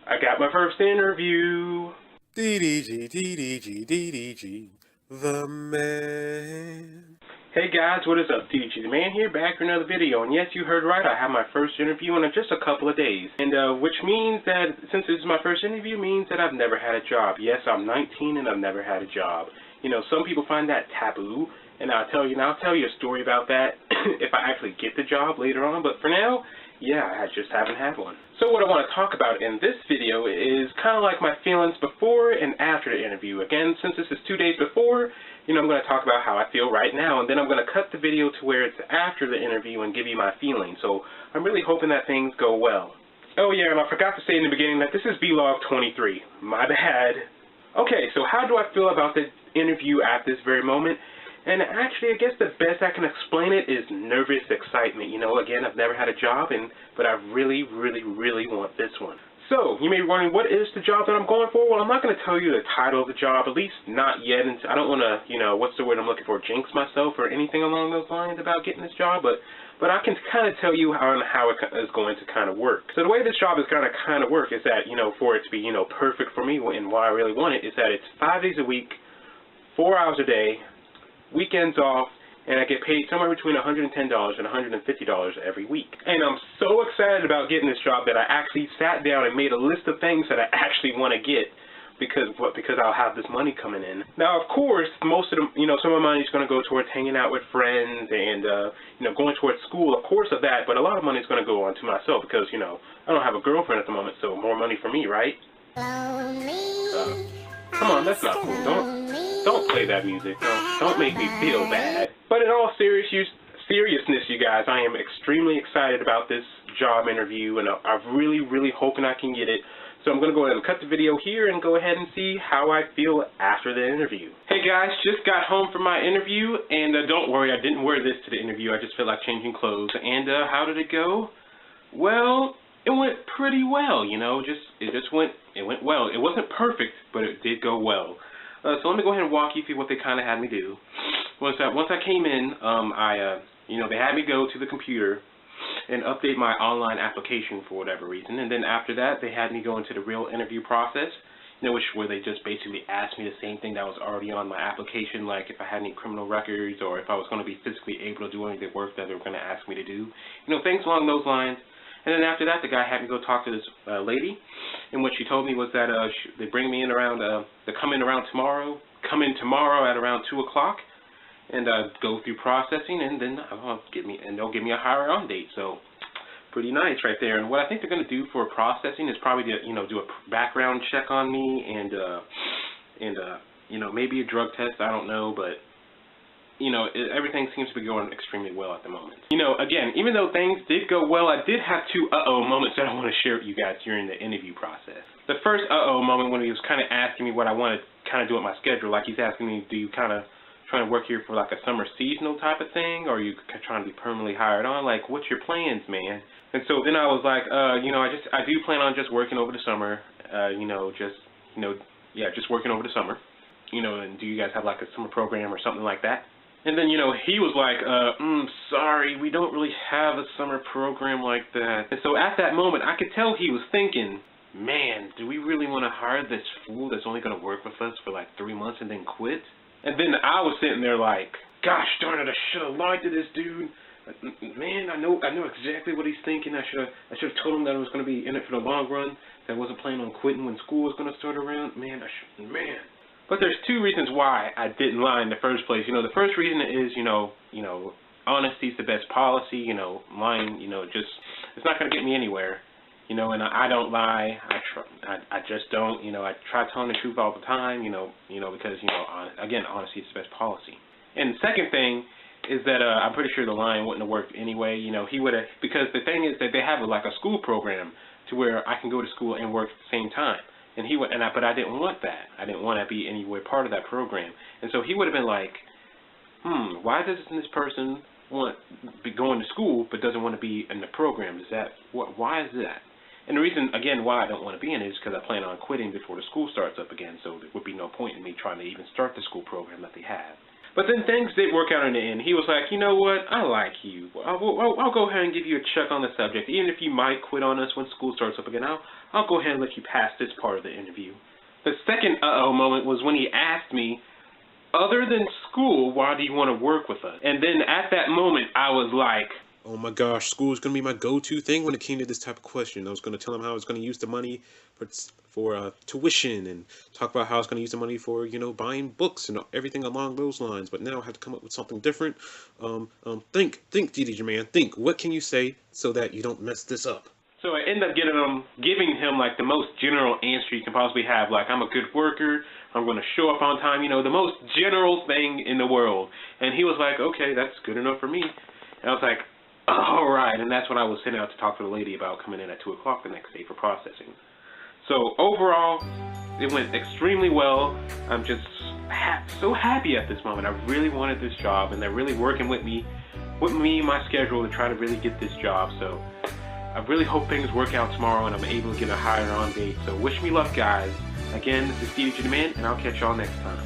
I got my first interview. DDG, DDG, DDG, the man. Hey guys, what is up? DDG the man here, back for another video. And yes, you heard right, I have my first interview in just a couple of days. And which means that since this is my first interview, means that I've never had a job. Yes, I'm 19 and I've never had a job. You know, some people find that taboo, and I'll tell you a story about that if I actually get the job later on. But for now, yeah, I just haven't had one. So what I want to talk about in this video is kind of like my feelings before and after the interview. Again, since this is 2 days before, you know, I'm going to talk about how I feel right now, and then I'm going to cut the video to where it's after the interview and give you my feelings. So I'm really hoping that things go well. Oh yeah, and I forgot to say in the beginning that this is vlog 23. My bad. Okay, so how do I feel about the interview at this very moment? And actually, I guess the best I can explain it is nervous excitement. You know, again, I've never had a job, but I really, really, really want this one. So, you may be wondering, what is the job that I'm going for? Well, I'm not going to tell you the title of the job, at least not yet. And I don't want to, you know, what's the word I'm looking for, jinx myself or anything along those lines about getting this job. But I can kind of tell you how it is going to kind of work. So the way this job is going to kind of work is that, you know, for it to be, you know, perfect for me and why I really want it is that it's 5 days a week, 4 hours a day, weekends off, and I get paid somewhere between $110 and $150 every week. And I'm so excited about getting this job that I actually sat down and made a list of things that I actually want to get because I'll have this money coming in. Now, of course, most of the, you know, some of my money is going to go towards hanging out with friends and, you know, going towards school, of course, of that, but a lot of money is going to go on to myself because, you know, I don't have a girlfriend at the moment, so more money for me, right? Come on, that's not cool. Don't play that music. Don't make me feel bad. But in all seriousness, you guys, I am extremely excited about this job interview, and I'm really, really hoping I can get it. So I'm going to go ahead and cut the video here and go ahead and see how I feel after the interview. Hey guys, just got home from my interview, and don't worry, I didn't wear this to the interview. I just felt like changing clothes. And how did it go? Well, it went pretty well, you know. It went well. It wasn't perfect, but it did go well. So let me go ahead and walk you through what they kind of had me do. Once I came in, you know, they had me go to the computer and update my online application for whatever reason, and then after that, they had me go into the real interview process, you know, where they just basically asked me the same thing that was already on my application, like if I had any criminal records or if I was going to be physically able to do any of the work that they were going to ask me to do, you know, things along those lines. And then after that, the guy had me go talk to this lady, and what she told me was that they bring me in around, they come in tomorrow at around 2 o'clock, and go through processing, and then they'll give me a hire on date. So pretty nice right there. And what I think they're going to do for processing is probably to, you know, do a background check on me and you know, maybe a drug test. I don't know, but you know, everything seems to be going extremely well at the moment. You know, again, even though things did go well, I did have two moments that I want to share with you guys during the interview process. The first moment when he was kind of asking me what I want to kind of do with my schedule, like he's asking me, do you kind of trying to work here for like a summer seasonal type of thing, or are you trying to be permanently hired on? Like, what's your plans, man? And so then I was like, you know, I do plan on just working over the summer, you know, just working over the summer, you know, and do you guys have like a summer program or something like that? And then, you know, he was like, sorry, we don't really have a summer program like that. And so at that moment, I could tell he was thinking, man, do we really want to hire this fool that's only going to work with us for like 3 months and then quit? And then I was sitting there like, gosh darn it, I should have lied to this dude. Man, I know exactly what he's thinking. I should have told him that I was going to be in it for the long run, that I wasn't planning on quitting when school was going to start around. Man, But there's two reasons why I didn't lie in the first place. You know, the first reason is, you know, honesty is the best policy. You know, lying, you know, it's not going to get me anywhere. You know, and I don't lie. I just don't. You know, I try telling the truth all the time. You know, because, you know, again, honesty is the best policy. And the second thing is that I'm pretty sure the lying wouldn't have worked anyway. You know, he would have, because the thing is that they have like a school program to where I can go to school and work at the same time. And but I didn't want that. I didn't want to be anywhere part of that program. And so he would have been like, why does this person be going to school but doesn't want to be in the program? Why is that? And the reason, again, why I don't want to be in it is because I plan on quitting before the school starts up again. So there would be no point in me trying to even start the school program that they have. But then things did work out in the end. He was like, you know what, I like you. I'll go ahead and give you a check on the subject. Even if you might quit on us when school starts up again, I'll go ahead and let you pass this part of the interview. The second uh-oh moment was when he asked me, other than school, why do you want to work with us? And then at that moment, I was like, oh my gosh, school is going to be my go-to thing when it came to this type of question. I was going to tell him how I was going to use the money for tuition and talk about how I was going to use the money for, you know, buying books and everything along those lines. But now I have to come up with something different. Think, DDG man, think. What can you say so that you don't mess this up? So I ended up giving him like the most general answer you can possibly have. Like, I'm a good worker. I'm going to show up on time. You know, the most general thing in the world. And he was like, okay, that's good enough for me. And I was like, all right. And that's when I was sent out to talk to the lady about coming in at 2 o'clock the next day for processing. So overall, it went extremely well. I'm just so happy at this moment. I really wanted this job, and they're really working with me and my schedule to try to really get this job. So I really hope things work out tomorrow and I'm able to get a hire on date. So wish me luck, guys. Again, this is DDG the Man, and I'll catch y'all next time.